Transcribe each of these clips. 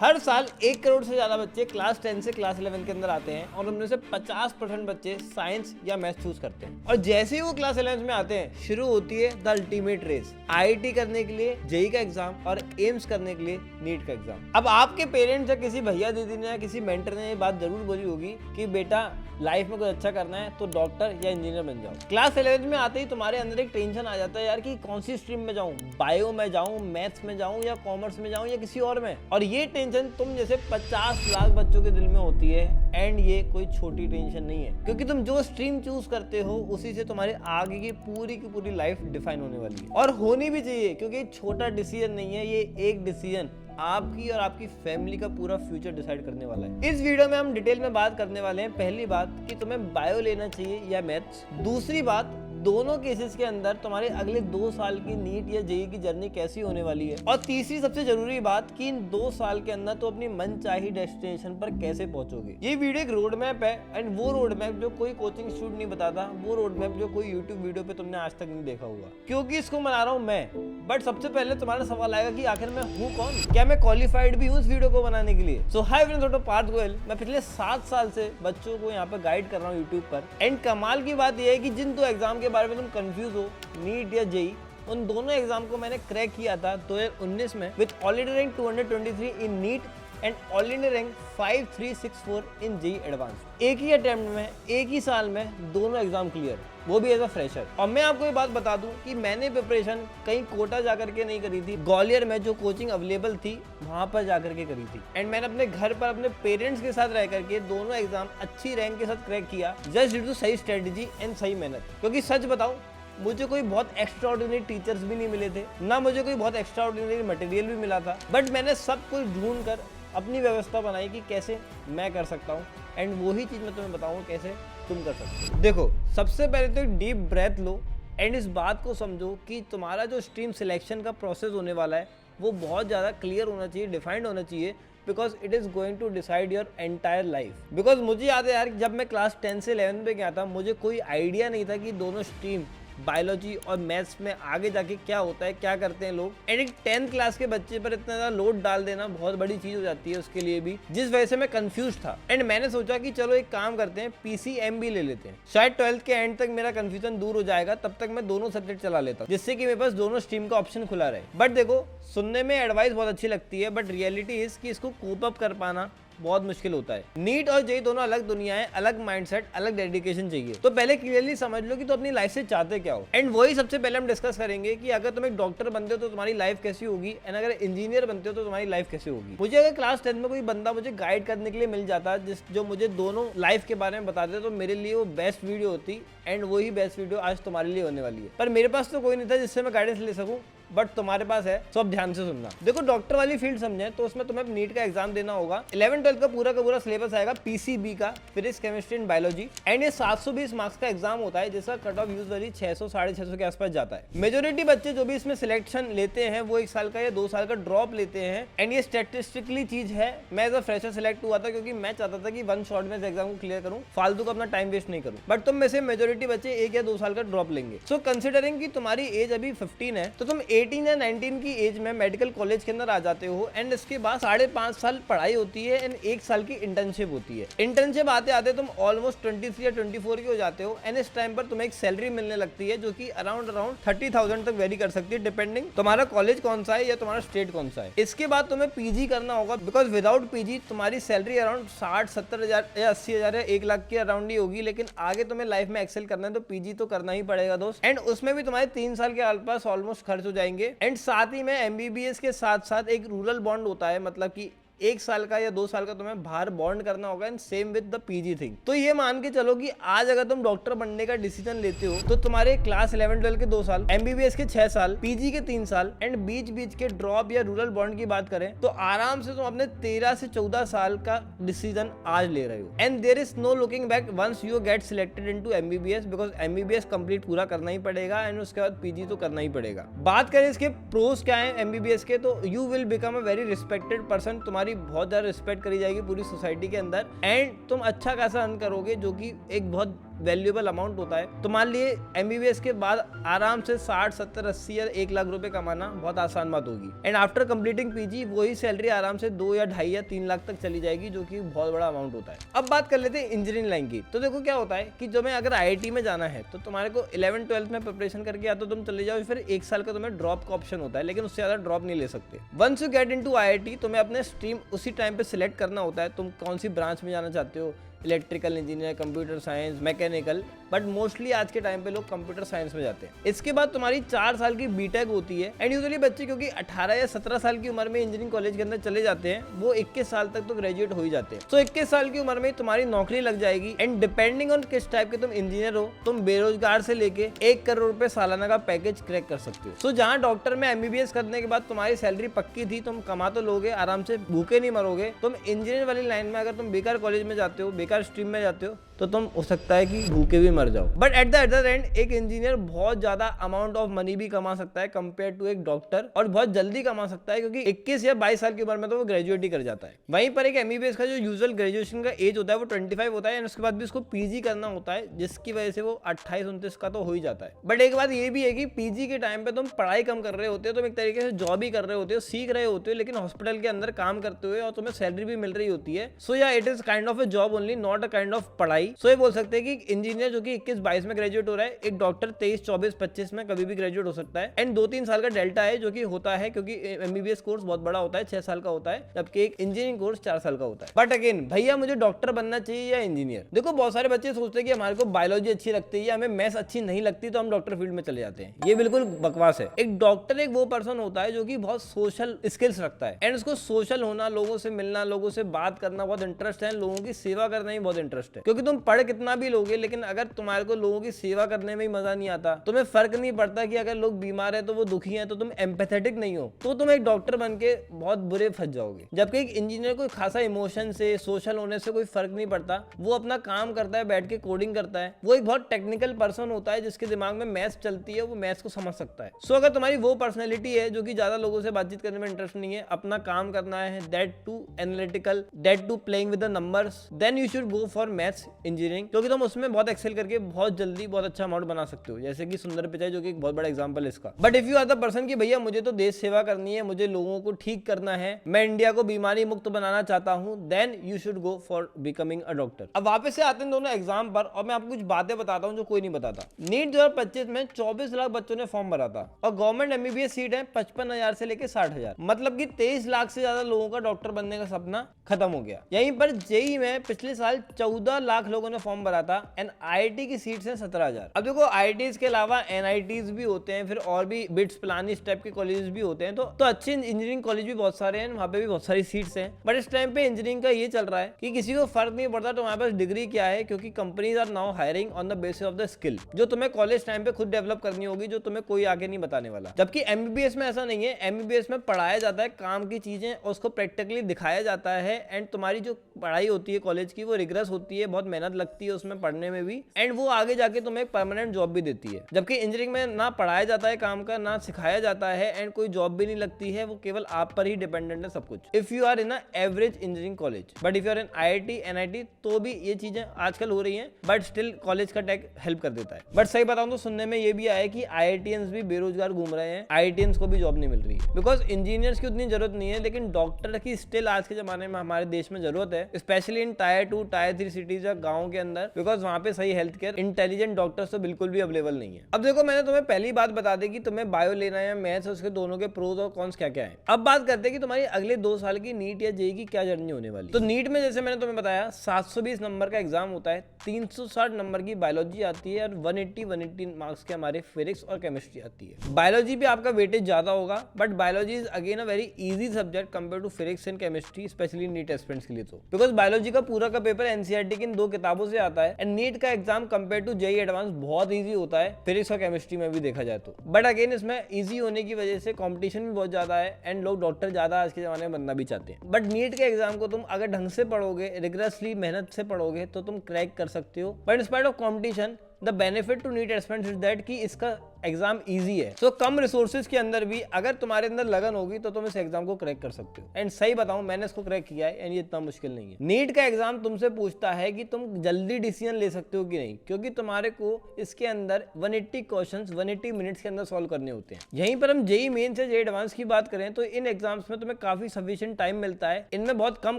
हर साल 1 करोड़ से ज्यादा बच्चे क्लास 10 से क्लास 11 के अंदर आते हैं और उनमें से 50% बच्चे साइंस या मैथ चूज करते हैं। और जैसे ही वो क्लास 11 में आते हैं शुरू होती है द अल्टीमेट रेस। आईआईटी करने के लिए जेईई का एग्जाम और एम्स करने के लिए नीट का एग्जाम। अब आपके पेरेंट्स या किसी भैया दीदी ने या किसी मेंटर ने ये बात जरूर बोली होगी कि बेटा लाइफ में कुछ अच्छा करना है तो डॉक्टर या इंजीनियर बन जाओ। क्लास 11 में आते ही तुम्हारे अंदर एक टेंशन आ जाता है यार कि कौन सी स्ट्रीम में जाऊं, बायो में जाऊं, मैथ्स में जाऊं या कॉमर्स में जाऊं या किसी और में। और ये टेंशन तुम जैसे 50 लाख बच्चों के दिल में होती है। एंड ये कोई छोटी टेंशन नहीं है, क्योंकि तुम जो स्ट्रीम चूज करते हो उसी से तुम्हारे आगे की पूरी लाइफ डिफाइन होने वाली है। और होनी भी चाहिए, क्योंकि छोटा डिसीजन नहीं है, ये एक डिसीजन आपकी और आपकी फैमिली का पूरा फ्यूचर डिसाइड करने वाला है। इस वीडियो में हम डिटेल में बात करने वाले हैं। पहली बात कि तुम्हें बायो लेना चाहिए या मैथ्स। दूसरी बात, दोनों केसेस के अंदर तुम्हारे अगले 2 साल की नीट या जेईई की जर्नी कैसी होने वाली है। और तीसरी सबसे जरूरी बात कि इन 2 साल के अंदर तो अपनी मनचाही डेस्टिनेशन पर कैसे पहुंचोगे। ये वीडियो एक रोड मैप है, एंड वो रोड मैप जो कोई कोचिंग इंस्टीट्यूट नहीं बताता, वो रोड मैप जो कोई यूट्यूब वीडियो पे तुमने आज तक नहीं देखा होगा। क्योंकि इसको बना रहा हूँ मैं। बट सबसे पहले तुम्हारा सवाल आएगा कि आखिर मैं हूँ कौन, क्या मैं क्वालिफाइड भी हूँ इस वीडियो को बनाने के लिए। So hi friends, doctor Parth Goyal. मैं पिछले 7 साल से बच्चों को यहाँ पे गाइड कर रहा हूँ यूट्यूब पर। एंड कमाल की बात यह है कि जिन 2 एग्जाम के बारे में तुम कंफ्यूज हो, नीट या जेईई, उन दोनों एग्जाम को मैंने क्रैक किया था 2019 में with all India rank 223 in neat and all India rank 5364 in JEE advance. एक ही अटेम्प्ट में, एक ही साल में दोनों एग्जाम क्लियर, वो भी एज अ फ्रेशर। और मैं आपको ये बात बता दूं कि मैंने प्रिपरेशन कहीं कोटा जाकर के नहीं करी थी, ग्वालियर में जो कोचिंग अवेलेबल थी वहां पर जाकर के करी थी। एंड मैंने अपने घर पर अपने पेरेंट्स के साथ रह करके दोनों एग्जाम अच्छी रैंक के साथ क्रैक किया, जस्ट ड्यू टू सही स्ट्रेटेजी एंड सही मेहनत। क्योंकि सच बताऊं, मुझे कोई बहुत एक्स्ट्रा ऑर्डिनरी टीचर्स भी नहीं मिले थे, ना मुझे कोई बहुत एक्स्ट्रा ऑर्डिनरी मटेरियल भी मिला था। बट मैंने सब कुछ ढूंढ कर अपनी व्यवस्था बनाई कि कैसे मैं कर सकता हूँ। एंड वही चीज़ मैं तुम्हें बताऊँगा कैसे तुम कर सकते हो। देखो, सबसे पहले तो एक डीप ब्रेथ लो एंड इस बात को समझो कि तुम्हारा जो स्ट्रीम सिलेक्शन का प्रोसेस होने वाला है वो बहुत ज़्यादा क्लियर होना चाहिए, डिफाइंड होना चाहिए, because it is going to decide your entire life. Because मुझे याद है यार, जब मैं क्लास 10 से 11 पे गया था, मुझे कोई आइडिया नहीं था कि दोनों स्ट्रीम बायोलॉजी और मैथ्स में आगे जाके क्या होता है, क्या करते हैं लोग। एंड एक 10th क्लास के बच्चे पर इतना ज़्यादा लोड डाल देना बहुत बड़ी चीज़ हो जाती है उसके लिए भी, जिस वजह से मैं कंफ्यूज था। एंड मैंने सोचा कि चलो एक काम करते हैं, PCMB ले लेते हैं, शायद 12th के एंड तक मेरा कंफ्यूजन दूर हो जाएगा, तब तक मैं दोनों सब्जेक्ट चला लेता हूँ, जिससे कि मेरे पास दोनों स्ट्रीम का ऑप्शन खुला रहे। बट देखो, सुनने में एडवाइस बहुत अच्छी लगती है, बट रियलिटी इज कि इसको कोप अप कर पाना बहुत मुश्किल होता है। नीट और जेईई दोनों अलग दुनियाएं, अलग माइंडसेट, अलग डेडिकेशन चाहिए। तो पहले क्लियरली समझ लो कि तो अपनी लाइफ से चाहते क्या हो। एंड वही सबसे पहले हम डिस्कस करेंगे कि अगर तुम एक डॉक्टर बनते हो तो तुम्हारी लाइफ कैसी होगी, एंड अगर इंजीनियर बनते हो तो तुम्हारी लाइफ कैसी होगी। मुझे अगर क्लास 10 में कोई बंदा मुझे गाइड करने के लिए मिल जाता जो मुझे दोनों लाइफ के बारे में बताते, तो मेरे लिए वो बेस्ट वीडियो होती। एंड वही बेस्ट वीडियो आज तुम्हारे लिए होने वाली है। पर मेरे पास तो कोई नहीं था जिससे मैं गाइडेंस ले सकूं, बट तुम्हारे पास है, तो अब ध्यान से सुनना। देखो, डॉक्टर वाली फील्ड समझे तो उसमें तुम्हें नीट का एग्जाम देना होगा। 11-12 का पूरा सिलेबस आएगा PCB का, physics, chemistry and biology. And ये 720 मार्क्स का एग्जाम होता है, जिसका कट ऑफ यूजुअली 600-650 के आसपास जाता है। मेजोरिटी बच्चे जो भी इसमें सिलेक्शन लेते हैं वो 1 साल का या 2 साल का ड्रॉप लेते हैं। एंड ये स्टैटिस्टिकली चीज है। मैं एज अ फ्रेशर सिलेक्ट हुआ था क्योंकि मैं चाहता था कि 1 शॉट में इस एग्जाम को क्लियर करूं, फालतू का अपना टाइम वेस्ट नहीं करूं। बट तुम में से मेजोरिटी बच्चे 1 या 2 साल का ड्रॉप लेंगे। सो कंसिडरिंग कि तुम्हारी एज अभी 15 है, तो तुम 18 या 19 की एज में मेडिकल कॉलेज के अंदर आ जाते हो। एंड इसके बाद 5.5 साल पढ़ाई होती है एंड 1 साल की इंटर्नशिप होती है। इंटर्नशिप आते आते तुम ऑलमोस्ट 23 या 24 के हो जाते हो। एंड इस टाइम पर तुम्हें एक सैलरी मिलने लगती है जो कि अराउंड 30,000 तक वेरी कर सकती है, डिपेंडिंग तुम्हारा कॉलेज कौन सा है या तुम्हारा स्टेट कौन सा है। इसके बाद तुम्हें पीजी करना होगा, बिकॉज विदाउट पीजी तुम्हारी सैलरी अराउंड 60-70 हज़ार या 80 हज़ार या 1 लाख के अराउंड ही होगी। लेकिन आगे तुम्हें लाइफ में एक्सेल करना है तो पीजी तो करना ही पड़ेगा दोस्त। एंड उसमें भी तुम्हारे 3 साल के आसपास ऑलमोस्ट खर्च हो जाएंगे। एंड साथ ही में MBBS के साथ साथ एक रूरल बॉन्ड होता है, मतलब कि 1 साल का या 2 साल का तुम्हें बाहर बॉन्ड करना होगा। And same with the PG thing. तो ये मान के चलो कि आज अगर तुम डॉक्टर बनने का डिसीजन लेते हो तो तुम्हारे क्लास 11-12 के 2 साल, MBBS के 6 साल, पीजी के 3 साल एंड बीच के ड्रॉप या रूरल बॉन्ड की बात करें तो आराम से तुम अपने 13 से 14 साल का डिसीजन आज ले रहे हो। And there is no looking back once you get selected into MBBS, because MBBS complete पूरा करना ही पड़ेगा एंड उसके बाद पीजी तो करना ही पड़ेगा। बात करें इसके प्रोज क्या है MBBS के, तो you will become a very respected person. तुम्हारी बहुत ज्यादा रिस्पेक्ट करी जाएगी पूरी सोसाइटी के अंदर। एंड तुम अच्छा खासा अर्न करोगे, जो कि एक बहुत वैल्यूएबल अमाउंट होता है। तो मान लिए MBBS के बाद आराम से 60, 70, 80 या 1 लाख रुपए कमाना बहुत आसान बात होगी। एंड आफ्टर कंप्लीटिंग PG वही सैलरी आराम से 2 या 2.5 या 3 लाख तक चली जाएगी, जो कि बहुत बड़ा अमाउंट होता है। अब बात कर लेते हैं इंजीनियरिंग लाइन की। तो देखो क्या होता है कि तुम्हें अगर IIT में जाना है तो तुम्हारे को 11th 12th में प्रिपरेशन करके या तो तुम चले जाओ, फिर 1 साल का तुम्हें ड्रॉप का ऑप्शन होता है, लेकिन उससे ज्यादा ड्रॉप नहीं ले सकते। Once you get into IIT तुम्हें अपने स्ट्रीम उसी टाइम पे सिलेक्ट करना होता है, तुम कौन सी ब्रांच में जाना चाहते हो, electrical engineer, computer science, mechanical, but mostly आज के टाइम पे लोग कंप्यूटर साइंस में जाते हैं। इसके बाद तुम्हारी 4 साल की बीटेक होती है। एंड यूजुअली बच्चे क्योंकि 18 या 17 साल की उम्र में इंजीनियरिंग कॉलेज के अंदर चले जाते हैं, वो 21 साल तक तो ग्रेजुएट हो ही जाते हैं। तो 21 साल की उम्र में तुम्हारी नौकरी लग जाएगी। एंड डिपेंडिंग ऑन किस टाइप के तुम इंजीनियर हो, तुम बेरोजगार से लेके 1 करोड़ रुपए सालाना का पैकेज क्रैक कर सकते हो। सो जहाँ डॉक्टर में MBBS करने के बाद तुम्हारी सैलरी पक्की थी, तुम कमा तो लोगे आराम से, भूखे नहीं मरोगे। तुम इंजीनियर वाली लाइन में अगर तुम बेकार कॉलेज में जाते हो, बेकार स्ट्रीम में जाते हो, तो तुम हो सकता है कि भूखे भी मर जाओ। But at the other and एक इंजीनियर बहुत ज्यादा अमाउंट ऑफ मनी भी कमा सकता है कंपेयर टू एक डॉक्टर, और बहुत जल्दी कमा सकता है क्योंकि 21 या 22 साल की उम्र में तो वो ग्रेजुएट ही कर जाता है। वहीं पर एक MBBS का जो यूजुअल ग्रेजुएशन का एज होता है वो 25 होता है, एंड उसके बाद भी उसको PG करना होता है, जिसकी वजह से वो 28-29 का तो हो ही जाता है। बट एक बात ये भी है कि PG के टाइम पे तुम पढ़ाई कम कर रहे होते हो, तुम एक तरीके से जॉब ही कर रहे होते हो, सीख रहे होते हो, लेकिन हॉस्पिटल के अंदर काम करते हुए, और तुम्हें सैलरी भी मिल रही होती है। सो या it is kind of A job only, not a kind of पढ़ाई। सो ये बोल सकते हैं कि इंजीनियर जो कि 21-22 में ग्रेजुएट हो रहा है, एक डॉक्टर 23-24-25 में कभी भी ग्रेजुएट हो सकता है। एंड 2-3 साल का डेल्टा है जो कि होता है, क्योंकि MBBS कोर्स बहुत बड़ा होता है, 6 साल का होता है, जबकि एक इंजीनियरिंग कोर्स 4 साल का होता है। बट अगेन भैया मुझे डॉक्टर बनना चाहिए या इंजीनियर? देखो बहुत सारे बच्चे सोचते हैं कि हमारे को बायोलॉजी अच्छी लगती है या हमें मैथ्स अच्छी नहीं लगती तो हम डॉक्टर फील्ड में चले जाते हैं। ये बिल्कुल बकवास है। एक डॉक्टर एक वो पर्सन होता है जो कि बहुत सोशल स्किल्स रखता है, एंड उसको सोशल होना, लोगों से मिलना, लोगों से बात करना बहुत इंटरेस्ट है, लोगों की सेवा करना ही बहुत इंटरेस्ट है। क्योंकि तुम पढ़ कितना भी लोगे, लेकिन अगर तुम्हारे को लोगों की सेवा करने में ही मजा नहीं आता, तुम्हें फर्क नहीं पड़ता कि अगर लोग बीमार है तो वो दुखी है, तो तुम एम्पैथेटिक नहीं हो, तो तुम एक डॉक्टर बन के बहुत बुरे फंस जाओगे। जबकि एक इंजीनियर को खासा इमोशन से, सोशल होने से कोई फर्क नहीं पड़ता, वो अपना काम करता है, बैठ के कोडिंग करता है, वो एक बहुत टेक्निकल पर्सन होता है जिसके दिमाग में मैथ्स चलती है, वो मैथ्स को समझ सकता है। सो अगर तुम्हारी वो पर्सनैलिटी है जो कि ज्यादा लोगों से बातचीत करने में इंटरेस्ट नहीं है, अपना काम करना है, that to analytical, that to playing with the numbers, then you should go for maths engineering, क्योंकि तुम उसमें बहुत एक्सेल करके बहुत जल्दी बहुत अच्छा अमाउंट बना सकते हो, जैसे कि सुंदर पिचाई जो कि एक बहुत बड़ा एग्जांपल है इसका। But if you are the person कि भैया मुझे तो देश सेवा करनी है, मुझे लोगों को ठीक करना है, मैं इंडिया को बीमारी मुक्त बनाना चाहता हूं, then you should go for becoming a doctor. अब वापस से आते हैं दोनों एग्जाम पर, और मैं आपको कुछ बातें बताता हूं जो कोई नहीं बताता। नीट 2025 में 24 लाख बच्चों ने फॉर्म भरा था, और गवर्नमेंट MBBS सीट है 55,000 से लेकर 60,000, मतलब कि 23 लाख से ज्यादा लोगों का डॉक्टर बनने का सपना खत्म हो गया। यहीं पर JEE में पिछले साल 14 लाख लोगों ने फॉर्म भरा था, एंड IIT की सीट्स हैं 17,000। अब देखो IITs के अलावा NITs भी होते हैं, फिर और भी बिट्स पिलानी इस टाइप के कॉलेजेस भी होते हैं, तो अच्छे इंजीनियरिंग कॉलेज भी बहुत सारे हैं, वहाँ पे भी बहुत सारी सीट्स हैं। बट इस टाइम पे इंजीनियरिंग का ये चल रहा है कि किसी को फर्क नहीं पड़ता तुम्हारे पास डिग्री क्या है, क्योंकि companies are now hiring on the basis of the skill, जो तुम्हें कॉलेज टाइम पे खुद डेवलप करनी होगी, जो तुम्हें कोई आगे नहीं बताने वाला। जबकि MBBS में ऐसा नहीं है। MBBS में पढ़ाया जाता है काम की चीजें, और उसको प्रैक्टिकली दिखाया जाता है, एंड तुम्हारी जो पढ़ाई होती है कॉलेज की वो रिग्रेस होती है, बहुत मेहनत लगती है उसमें पढ़ने में भी, एंड वो आगे जाके तुम्हें एक परमानेंट जॉब भी देती है। जबकि इंजीनियरिंग में ना पढ़ाया जाता है काम का, ना सिखाया जाता है, एंड कोई जॉब भी नहीं लगती है, वो केवल आप पर ही डिपेंडेंट है सब कुछ, if you are in a average engineering college. But if you are in IIT NIT तो भी ये चीजें आजकल हो रही हैं, बट स्टिल कॉलेज का टैग हेल्प कर देता है। बट सही बताऊं तो सुनने में ये भी आया कि IITians भी बेरोजगार घूम रहे हैं, IITians को भी जॉब नहीं मिल रही है, बिकॉज इंजीनियर्स की उतनी जरूरत नहीं है, लेकिन डॉक्टर की स्टिल आज के जमाने में हमारे देश में जरूरत है, specially in Tier 2 Tier 3 cities या गाँव के अंदर, बिकॉज वहाँ पे सही हेल्थ केयर, इंटेलिजेंट डॉक्टर्स तो बिल्कुल भी अवेलेबल नहीं है। अब देखो मैंने तुम्हें पहली बात बता दी कि तुम्हें बायो लेना है या मैथ्स, उसके दोनों के प्रोज और कॉन्स क्या क्या है। अब बात करते हैं कि तुम्हारी अगले 2 साल की नीट या JEE की क्या जर्नी होने वाली। तो नीट में जैसे मैंने तुम्हें बताया 720 नंबर का एग्जाम होता है, 360 नंबर की बायोलॉजी आती है, और 180 मार्क्स के हमारे फिजिक्स और केमिस्ट्री आती है। बायोलॉजी भी आपका वेटेज ज्यादा होगा, but biology is again a very easy subject compare to physics and chemistry, specially NEET aspirants के लिए, तो बिकॉज बायोलॉजी का पूरा का पेपर NCERT की इन 2 किताबों से आता है, एंड नीट का exam compare to JEE advance बहुत ईजी होता है फिजिक्स और केमिस्ट्री में भी देखा जाए तो। बट अगेन इसमें ईजी होने की वजह से कंपटीशन भी बहुत ज्यादा है, एंड लोग डॉक्टर ज्यादा आज के जमाने में बनना भी चाहते हैं। बट नीट के एग्जाम को तुम अगर ढंग से पढ़ोगे, रिगरसली मेहनत से पढ़ोगे, तो तुम क्रैक कर सकते हो। But in spite of competition, the benefit to NEET aspirants is that कि इसका एग्जाम इजी है। तो कम रिसोर्सेज के अंदर भी अगर तुम्हारे अंदर लगन होगी तो तुम इस एग्जाम को क्रैक कर सकते हो। एंड सही बताऊं, मैंने इसको क्रैक किया है एंड ये इतना मुश्किल नहीं है। नीट का एग्जाम तुमसे पूछता है कि तुम जल्दी डिसीजन ले सकते हो कि नहीं, क्योंकि तुम्हारे को इसके अंदर 180 क्वेश्चंस 180 मिनट्स के अंदर सॉल्व करने होते हैं। यहीं पर हम जेईई मेन से जेईई एडवांस की बात करें तो इन एग्जाम्स में तुम्हें काफी सफिशिएंट टाइम मिलता है। इनमें बहुत कम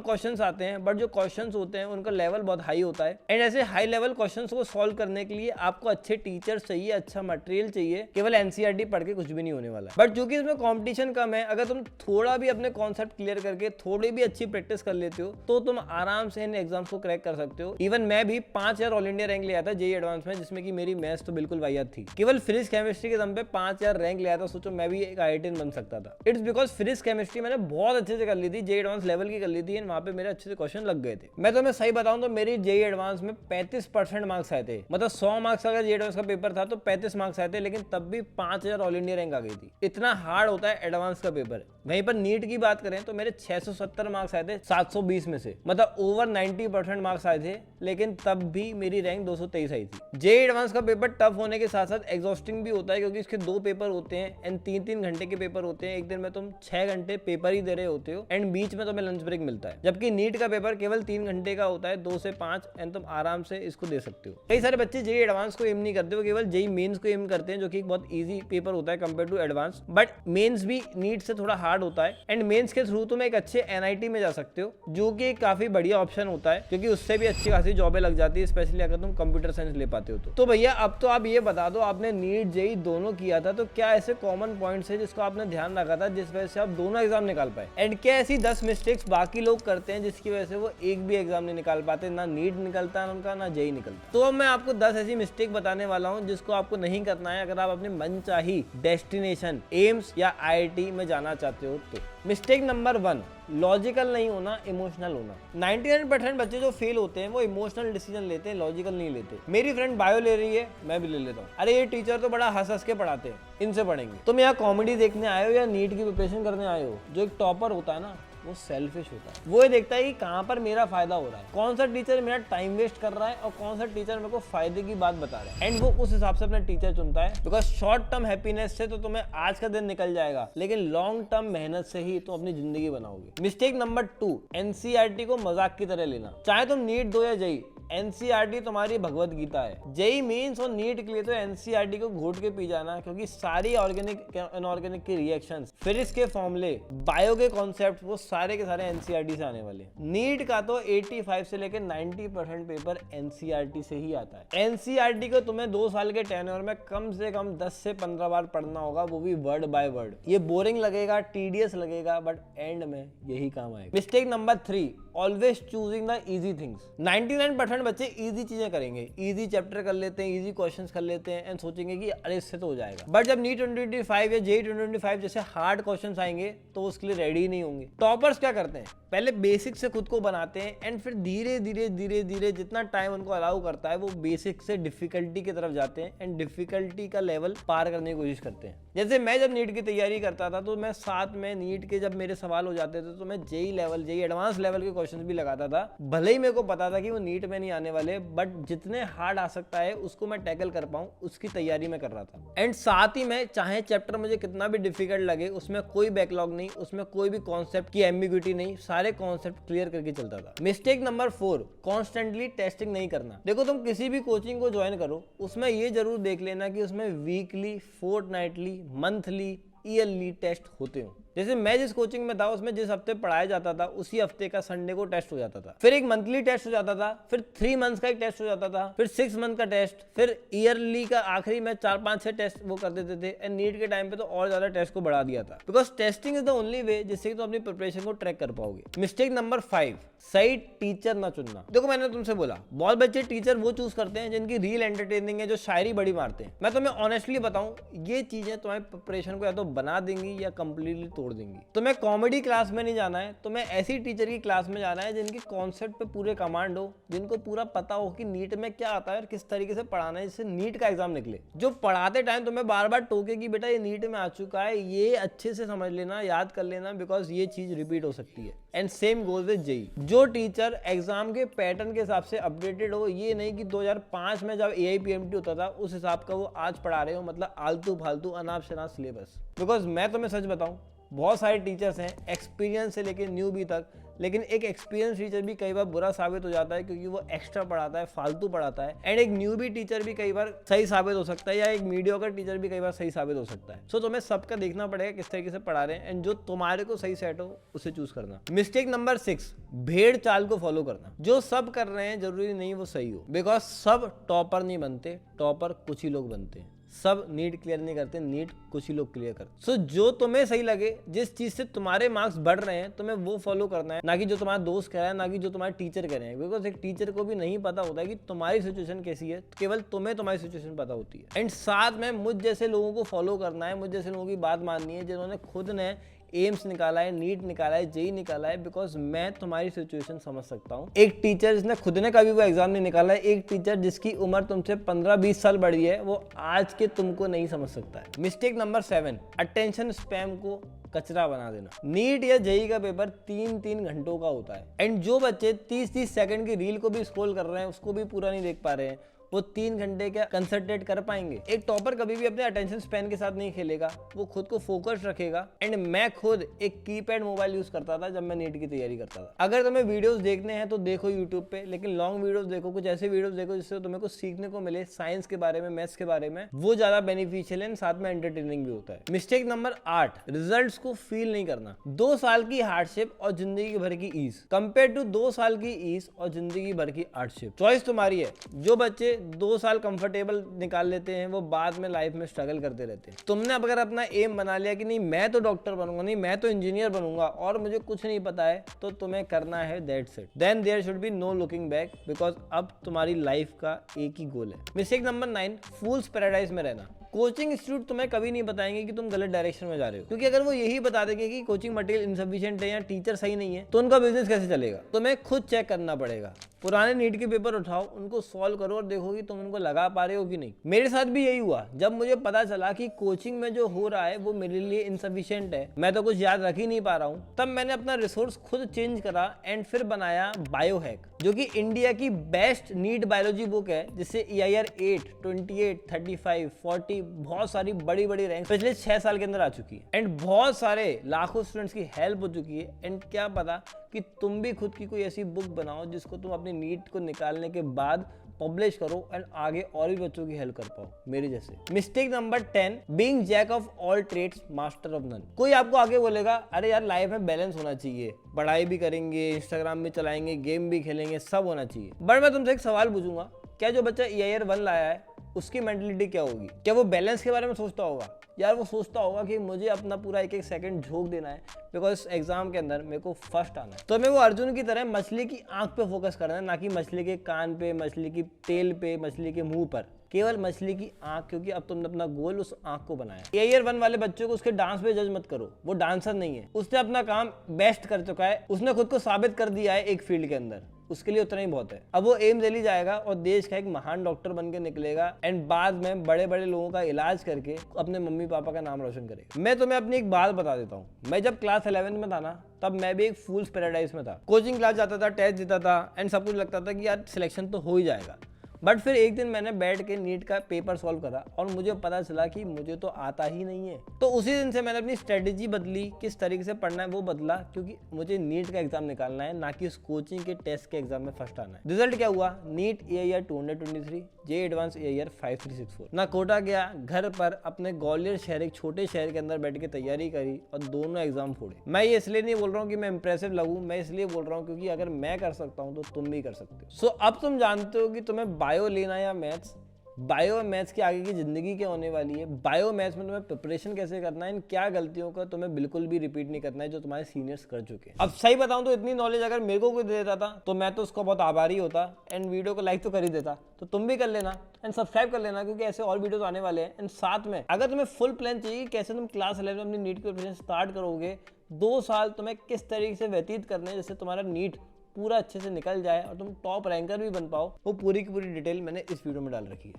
क्वेश्चंस आते हैं, बट जो क्वेश्चंस होते हैं उनका लेवल बहुत हाई होता है। एंड ऐसे हाई लेवल क्वेश्चंस को सॉल्व करने के लिए आपको अच्छे टीचर्स चाहिए, अच्छा मटेरियल चाहिए। केवल एनसीईआरटी पढ़ के कुछ भी नहीं होने वाला। बट चूंकि इसमें कंपटीशन कम है, अगर तुम थोड़ा भी अपने कॉन्सेप्ट क्लियर करके थोड़ी भी अच्छी प्रैक्टिस कर लेते हो तो तुम आराम से इन एग्जाम्स को क्रैक कर सकते हो। इवन मैं भी 5 यार ऑल इंडिया रैंक ले आता जेईई एडवांस में, जिसमें कि मेरी मैथ्स तो बिल्कुल वाहियात थी। केवल फिजिक्स केमिस्ट्री के दम पे 5 यार रैंक ले आता। सोचो मैं भी एक आईआईटीएन बन सकता था। इट्स बिकॉज फिजिक्स केमिस्ट्री मैंने बहुत अच्छे से कर ली थी, जेईई एडवांस लेवल की कर ली थी एंड वहां पे मेरे अच्छे से क्वेश्चन लग गए थे। मैं तुम्हें सही बताऊं तो मेरी जेईई एडवांस में 35% मार्क्स आए थे। मतलब 100 मार्क्स अगर जेईई एडवांस का पेपर था तो 35 मार्क्स आए थे, लेकिन तब भी 5000 ऑल इंडिया रैंक आ गई थी। इतना हार्ड होता है एडवांस का पेपर। वहीं पर नीट की बात करें तो मेरे 670 मार्क्स आए थे 720 में से, मतलब ओवर 90% मार्क्स आए थे, लेकिन तब भी मेरी रैंक 223 आई थी। जेईई एडवांस का पेपर टफ होने के साथ साथ एग्जॉस्टिंग भी होता है, क्योंकि इसके 2 पेपर होते हैं एंड 3-3 घंटे के पेपर होते हैं। एक दिन में तुम 6 घंटे पेपर ही दे रहे होते हो एंड बीच में तुम्हें लंच ब्रेक मिलता है। जबकि नीट का पेपर केवल 3 घंटे का होता है, 2 से 5, एंड तुम आराम से इसको दे सकते हो। कई सारे बच्चे जेईई एडवांस को एम नहीं करते, वो केवल जेईई मेंस को एम करते हैं, जो कि एक बहुत ईजी पेपर होता है compare to advance. But mains भी नीट से थोड़ा हार्ड होता है एंड मेंस के थ्रू तुम एक अच्छे एनआईटी में जा सकते हो, जो कि एक काफी बढ़िया ऑप्शन होता है, क्योंकि उससे भी अच्छी खासी जॉबें लग जाती है, स्पेशली अगर तुम कंप्यूटर साइंस ले पाते हो तो भैया अब तो आप ये बता दो, आपने नीट जेईई दोनों किया था, तो क्या ऐसे कॉमन पॉइंट्स है जिसको आपने ध्यान रखा था जिस वजह से आप दोनों एग्जाम निकाल पाए? एंड क्या ऐसी 10 मिस्टेक्स बाकी लोग करते हैं जिसकी वजह से वो एक भी एग्जाम नहीं निकाल पाते? ना नीट निकलता है उनका, ना जेईई निकलता। तो अब मैं आपको 10 ऐसी मिस्टेक बताने वाला हूँ जिसको आपको नहीं करना है अगर आप अपने मनचाही डेस्टिनेशन एम्स या आईआईटी में जाना चाहते हो तो। मिस्टेक नंबर 1, लॉजिकल नहीं होना, इमोशनल होना। 99% बच्चे जो फेल होते हैं वो इमोशनल डिसीजन लेते हैं, लॉजिकल नहीं लेते। मेरी फ्रेंड बायो ले रही है, मैं भी ले लेता हूँ। अरे ये टीचर तो बड़ा हंस हंस के पढ़ाते हैं, इनसे पढ़ेंगे। तुम यहाँ कॉमेडी देखने आए हो या नीट की प्रिपरेशन करने आए हो? जो एक टॉपर होता है ना, वो सेल्फिश होता है। वो ये देखता है कि कहाँ पर मेरा फायदा हो रहा है, कौन सा टीचर मेरा टाइम वेस्ट कर रहा है और कौन सा टीचर मेरे को फायदे की बात बता रहा है, एंड वो उस हिसाब से अपना टीचर चुनता है। बिकॉज शॉर्ट टर्म हैप्पीनेस से तो तुम्हें आज का दिन निकल जाएगा, लेकिन लॉन्ग टर्म मेहनत से ही तुम अपनी जिंदगी बनाओगे। मिस्टेक नंबर 2, एनसीईआरटी को मजाक की तरह लेना। चाहे तुम नीट दो या जेईई, एनसीईआरटी तुम्हारी भगवत गीता है। जेईई मेंस और नीट के लिए तो एनसीईआरटी को घोट के पी जाना, क्योंकि सारी ऑर्गेनिक इनऑर्गेनिक के रिएक्शंस, फिजिक्स के फॉर्मूले, बायो के कॉन्सेप्ट, वो सारे के सारे एनसीईआरटी से आने वाले। नीट का तो 85 से लेकर 90% पेपर एनसीईआरटी से ही आता है। एनसीईआरटी को तुम्हें 2 साल के टेन्योर में कम से कम 10 से 15 बार पढ़ना होगा, वो भी वर्ड बाय वर्ड। ये बोरिंग लगेगा, टीडियस लगेगा, बट एंड में यही काम आएगा। Mistake number 3, always choosing the easy things. 99% बच्चे इजी चीजें करेंगे, इजी चैप्टर कर लेते हैं, इजी क्वेश्चंस कर लेते हैं एंड सोचेंगे कि अरे इससे तो हो जाएगा। बट जब नीट 2025 या जेईई 2025 जैसे हार्ड क्वेश्चंस आएंगे तो उसके लिए रेडी नहीं होंगे। टॉपर्स क्या करते हैं, पहले बेसिक से खुद को बनाते हैं एंड फिर धीरे धीरे जितना टाइम उनको अलाउ करता है वो बेसिक से डिफिकल्टी की तरफ जाते हैं एंड डिफिकल्टी का लेवल पार करने की कोशिश करते हैं। जैसे मैं जब नीट की तैयारी करता था तो मैं साथ में नीट के जब मेरे सवाल हो जाते थे तो मैं JEE level, JEE advance level के क्वेश्चंस भी लगाता था। भले ही मेरे को पता था कि वो नीट में नहीं आने वाले, बट जितने हार्ड आ सकता है उसको मैं टैकल कर पाऊं उसकी तैयारी में कर रहा था। एंड साथ ही में चाहे चैप्टर मुझे कितना भी डिफिकल्ट लगे, उसमें कोई बैकलॉग नहीं, उसमें कोई भी कॉन्सेप्ट की एम्बिग्यूटी नहीं, सारे कॉन्सेप्ट क्लियर करके चलता था। मिस्टेक नंबर 4, कॉन्स्टेंटली टेस्टिंग नहीं करना। देखो तुम किसी भी कोचिंग को ज्वाइन करो, उसमें ये जरूर देख लेना कि उसमें weekly, fortnightly, monthly, yearly test होते हो। जैसे मैं जिस कोचिंग में था उसमें जिस हफ्ते पढ़ाया जाता था उसी हफ्ते का संडे को टेस्ट हो जाता था, फिर एक मंथली टेस्ट हो जाता था, फिर 3 मंथ्स का एक टेस्ट हो जाता था, फिर 6 मंथ का टेस्ट, फिर ईयरली का आखिरी में 4-5-6 टेस्ट वो कर देते थे। एंड नीट के टाइम पे तो और ज्यादा टेस्ट को बढ़ा दिया था, because testing is the only way जिससे तुम अपनी प्रिपरेशन को ट्रैक कर पाओगे। मिस्टेक नंबर 5, सही टीचर ना चुनना। देखो मैंने तुमसे बोला बहुत बच्चे टीचर वो चूज करते हैं जिनकी रील एंटरटेनिंग है, जो शायरी बड़ी मारते हैं। मैं तुम्हें ऑनेस्टली बताऊं, ये चीजें तुम्हारी प्रिपरेशन को या तो बना देंगी या कंप्लीटली तोड़ देंगी। तुम्हें कॉमेडी क्लास में नहीं जाना है, तुम्हें ऐसी टीचर की क्लास में जाना है जिनके कॉन्सेप्ट पे पूरे कमांड हो, जिनको पूरा पता हो कि नीट में क्या आता है और किस तरीके से पढ़ाना है जिससे नीट का एग्जाम निकले। जो पढ़ाते टाइम तुम्हें बार बार टोके कि बेटा ये नीट में आ चुका है, ये अच्छे से समझ लेना, याद कर लेना, बिकॉज ये चीज रिपीट हो सकती है। And same goes with JEE. जो टीचर एग्जाम के पैटर्न के हिसाब से अपडेटेड हो, ये नहीं कि 2005 में जब AIPMT होता था उस हिसाब का वो आज पढ़ा रहे हो, मतलब आलतू फालतू अनाप शनाप सिलेबस। बिकॉज मैं तुम्हें सच बताऊं, बहुत सारे टीचर्स हैं एक्सपीरियंस से लेकर न्यूबी तक, लेकिन एक एक्सपीरियंस टीचर भी कई बार बुरा साबित हो जाता है क्योंकि वो एक्स्ट्रा पढ़ाता है, फालतू पढ़ाता है। एंड एक न्यूबी टीचर भी कई बार सही साबित हो सकता है, या एक मीडियोकर टीचर भी कई बार सही साबित हो सकता है। सो तुम्हें सबका देखना पड़ेगा किस तरीके से पढ़ा रहे हैं, एंड जो तुम्हारे को सही सेट हो उसे चूज करना। मिस्टेक नंबर 6, भेड़ चाल को फॉलो करना। जो सब कर रहे हैं जरूरी नहीं वो सही हो, बिकॉज सब टॉपर नहीं बनते, टॉपर कुछ ही लोग बनते हैं। सब नीट क्लियर नहीं करते, नीट कुछ ही लोग क्लियर करते। सो जो तुम्हें सही लगे, जिस चीज से तुम्हारे मार्क्स बढ़ रहे हैं, तुम्हें वो फॉलो करना है, ना कि जो तुम्हारा दोस्त कह रहा है, ना कि जो तुम्हारे टीचर कह रहे हैं। बिकॉज एक टीचर को भी नहीं पता होता है कि तुम्हारी सिचुएशन कैसी है, केवल तुम्हें तुम्हारी सिचुएशन पता होती है। एंड साथ में मुझ जैसे लोगों को फॉलो करना है, मुझ जैसे लोगों की बात माननी है जिन्होंने खुद ने एम्स निकाला है, नीट निकाला है, जेई निकाला है, बिकॉज मैं तुम्हारी सिचुएशन समझ सकता हूँ। एक टीचर जिसने खुद ने कभी वो एग्जाम नहीं निकाला है, एक टीचर जिसकी उम्र तुमसे 15-20 साल बड़ी है, वो आज के तुमको नहीं समझ सकता है। मिस्टेक नंबर 7, अटेंशन स्पैम को कचरा बना देना। नीट या जेई का पेपर 3-3 घंटों का होता है, एंड जो बच्चे 30-30 सेकंड की रील को भी स्क्रॉल कर रहे हैं, उसको भी पूरा नहीं देख पा रहे हैं, वो 3 घंटे क्या कंसंट्रेट कर पाएंगे। एक टॉपर कभी भी अपने अटेंशन स्पैन के साथ नहीं खेलेगा, वो खुद को फोकस रखेगा। एंड मैं खुद एक कीपैड मोबाइल यूज करता था जब मैं नीट की तैयारी करता था। अगर तुम्हें वीडियोस देखने हैं तो देखो यूट्यूब पे, लेकिन लॉन्ग वीडियोस देखो, कुछ ऐसे वीडियोस देखो जिससे तुम्हें कुछ सीखने को मिले साइंस के बारे में, मैथ्स के बारे में, वो ज्यादा बेनिफिशियल है, साथ में एंटरटेनिंग भी होता है। मिस्टेक नंबर 8, रिजल्ट्स को फील नहीं करना। 2 साल की हार्डशिप और जिंदगी भर की ईज कंपेयर टू 2 साल की ईज और जिंदगी भर की हार्डशिप। चॉइस तुम्हारी है। जो बच्चे 2 साल कंफर्टेबल निकाल लेते हैं, वो बाद में लाइफ में स्ट्रगल करते रहते हैं। तुमने अगर अपना एम बना लिया कि नहीं मैं तो डॉक्टर बनूंगा, नहीं मैं तो इंजीनियर बनूंगा और मुझे कुछ नहीं पता है, तो तुम्हें करना है that's it. Then there should be no looking back, because अब तुम्हारी लाइफ का एक ही गोल है। मिस्टेक नंबर 9, फूल्स पैराडाइज में रहना। कोचिंग इंस्टीट्यूट तुम्हें कभी नहीं बताएंगे कि तुम गलत डायरेक्शन में जा रहे हो, क्योंकि अगर वो यही बता देंगे कि कोचिंग मटेरियल इनसफिशिएंट है या टीचर सही नहीं है, तो उनका बिजनेस कैसे चलेगा। तुम्हें खुद चेक करना पड़ेगा। पुराने नीट के पेपर उठाओ, उनको सॉल्व करो और देखो कि तुम उनको लगा पा रहे हो कि नहीं। मेरे साथ भी यही हुआ। जब मुझे पता चला कि कोचिंग में जो हो रहा है वो मेरे लिए इनसफिशिएंट है, मैं तो कुछ याद रख ही नहीं पा रहा हूँ, तब मैंने अपना रिसोर्स खुद चेंज करा एंड फिर बनाया बायोहैक, जो कि इंडिया की बेस्ट नीट बायोलॉजी बुक है, जिससे EIR 8, 28, 35, 40 बहुत सारी बड़ी बड़ी रैंक पिछले 6 साल के अंदर आ चुकी है। एंड बहुत सारे लाखों स्टूडेंट्स की हेल्प हो चुकी है। एंड क्या पता कि तुम भी खुद की कोई ऐसी बुक बनाओ जिसको तुम अपनी नीट को निकालने के बाद पब्लिश करो एंड आगे और भी बच्चों की हेल्प कर पाओ मेरे जैसे। Mistake number 10, being jack of all trades master of none. कोई आपको आगे बोलेगा अरे यार लाइफ में बैलेंस होना चाहिए, पढ़ाई भी करेंगे, इंस्टाग्राम भी चलाएंगे, गेम भी खेलेंगे, सब होना चाहिए। बट मैं तुमसे एक सवाल पूछूंगा, क्या जो बच्चा EIR 1 लाया है उसकी मेंटलिटी क्या होगी? क्या वो बैलेंस के बारे में सोचता होगा? यार वो सोचता होगा कि मुझे अपना पूरा एक सेकंड झोंक देना है, बिकॉज एग्जाम के अंदर मेरे को फर्स्ट आना है। तो हमें वो अर्जुन की तरह मछली की आंख पे फोकस करना है, ना कि मछली के कान पे, मछली की तेल पे, मछली के मुंह पर। केवल मछली की आंख, क्योंकि अब तुमने अपना गोल उस आंख को बनाया। EIR 1 वाले बच्चों को उसके डांस पे जज मत करो, वो डांसर नहीं है, उसने अपना काम बेस्ट कर चुका है, उसने खुद को साबित कर दिया है एक फील्ड के अंदर, उसके लिए उतना ही बहुत है। अब वो एम्स दिल्ली जाएगा और देश का एक महान डॉक्टर बन के निकलेगा एंड बाद में बड़े बड़े लोगों का इलाज करके अपने मम्मी पापा का नाम रोशन करेगा। मैं तुम्हें अपनी एक बात बता देता हूँ, मैं जब क्लास 11 में था ना, तब मैं भी एक फूल्स पैराडाइज में था। कोचिंग क्लास जाता था, टेस्ट देता था एंड सब कुछ लगता था कि यार सिलेक्शन तो हो ही जाएगा। बट फिर एक दिन मैंने बैठ के नीट का पेपर सॉल्व करा और मुझे पता चला कि मुझे तो आता ही नहीं है। तो उसी दिन से मैंने अपनी स्ट्रेटेजी बदली, किस तरीके से पढ़ना है वो बदला, क्योंकि मुझे नीट का एग्जाम निकालना है, ना कि उस कोचिंग के टेस्ट के एग्जाम में फर्स्ट आना है। रिजल्ट क्या हुआ? नीट EIR 223, जे एडवांस EIR 5364। ना कोटा गया, घर पर अपने ग्वालियर शहर, एक छोटे शहर के अंदर बैठ के तैयारी करी और दोनों एग्जाम फोड़े। मैं ये इसलिए नहीं बोल रहा हूँ कि मैं इंप्रेसिव लगूं, मैं इसलिए बोल रहा हूँ क्योंकि अगर मैं कर सकता हूँ तो तुम भी कर सकते हो। सो अब तुम जानते हो कि तुम्हें बायो लेना या मैथ्स, बायो मैथ्स की आगे की जिंदगी क्या होने वाली है, बायो मैथ्स में तुम्हें प्रिपरेशन कैसे करना है, इन क्या गलतियों का तुम्हें बिल्कुल भी रिपीट नहीं करना है जो तुम्हारे सीनियर्स कर चुके हैं। अब सही बताऊं तो इतनी नॉलेज अगर मेरे को कोई दे देता था तो मैं तो उसका बहुत आभारी होता एंड वीडियो को लाइक तो कर ही देता। तो तुम भी कर लेना एंड सब्सक्राइब कर लेना, क्योंकि ऐसे और वीडियोस आने वाले हैं। एंड साथ में अगर तुम्हें फुल प्लान चाहिए कि कैसे तुम क्लास 11 में अपनी नीट की प्रिपरेशन स्टार्ट करोगे, 2 साल तुम्हें किस तरीके से व्यतीत करने हैं जिससे तुम्हारा नीट पूरा अच्छे से निकल जाए और तुम टॉप रैंकर भी बन पाओ, वो पूरी की पूरी डिटेल मैंने इस वीडियो में डाल रखी है।